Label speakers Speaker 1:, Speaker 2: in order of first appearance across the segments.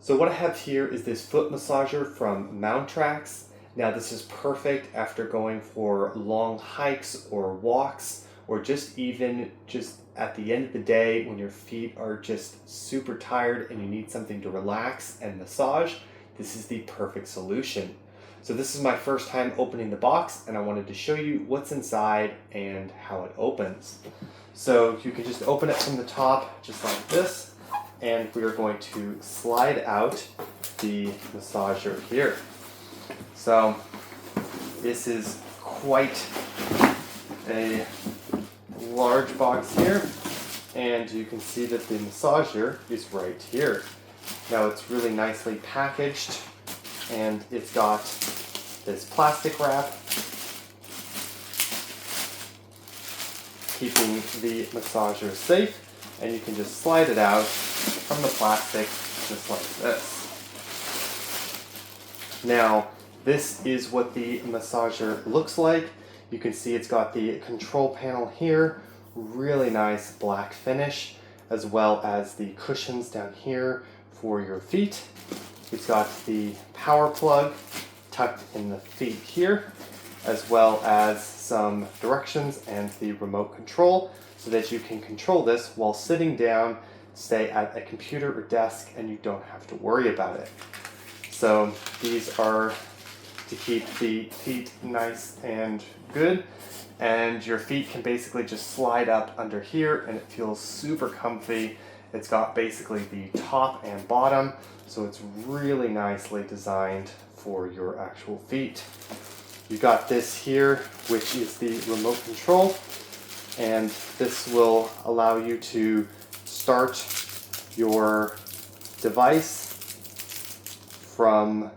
Speaker 1: So what I have here is this foot massager from MOUNTRAX. Now this is perfect after going for long hikes or walks, or just at the end of the day when your feet are just super tired and you need something to relax and massage. This is the perfect solution. So this is my first time opening the box, and I wanted to show you what's inside and how it opens. So you can just open it from the top just like this, and we are going to slide out the massager here. So this is quite a large box here, and you can see that the massager is right here. Now it's really nicely packaged, and it's got this plastic wrap keeping the massager safe, and you can just slide it out from the plastic just like this. Now this is what the massager looks like. You can see it's got the control panel here, really nice black finish, as well as the cushions down here for your feet. It's got the power plug tucked in the feet here, as well as some directions and the remote control so that you can control this while sitting down, say at a computer or desk, and you don't have to worry about it. So these are to keep the feet nice and good, and your feet can basically just slide up under here and it feels super comfy. It's got basically the top and bottom, so it's really nicely designed for your actual feet. You got this here, which is the remote control, and this will allow you to start your device from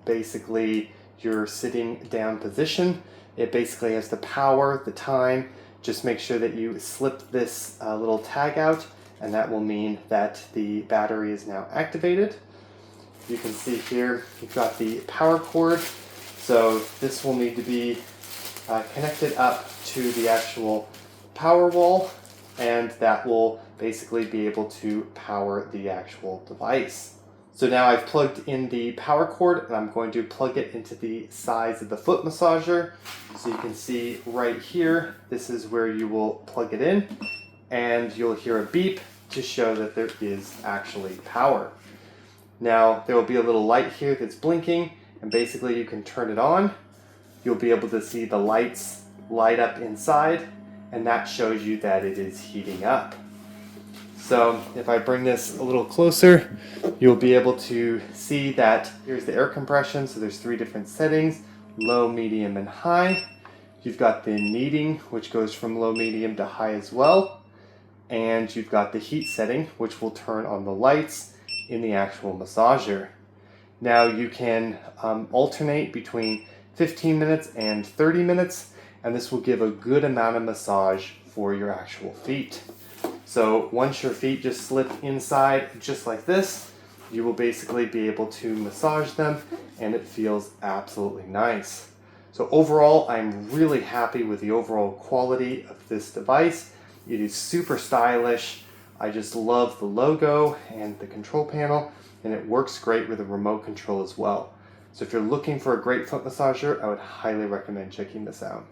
Speaker 1: basically your sitting down position. It basically has the power, the time. Just make sure that you slip this little tag out, and that will mean that the battery is now activated. You can see here you've got the power cord, so this will need to be connected up to the actual power wall, and that will basically be able to power the actual device. So now I've plugged in the power cord, and I'm going to plug it into the sides of the foot massager. So you can see right here, this is where you will plug it in, and you'll hear a beep to show that there is actually power. Now there will be a little light here that's blinking, and basically you can turn it on. You'll be able to see the lights light up inside, and that shows you that it is heating up. So if I bring this a little closer, you'll be able to see that here's the air compression. So there's 3 different settings: low, medium, and high. You've got the kneading, which goes from low, medium to high as well. And you've got the heat setting, which will turn on the lights in the actual massager. Now you can alternate between 15 minutes and 30 minutes, and this will give a good amount of massage for your actual feet. So once your feet just slip inside just like this, you will basically be able to massage them, and it feels absolutely nice. So overall, I'm really happy with the overall quality of this device. It is super stylish. I just love the logo and the control panel, and it works great with a remote control as well. So if you're looking for a great foot massager, I would highly recommend checking this out.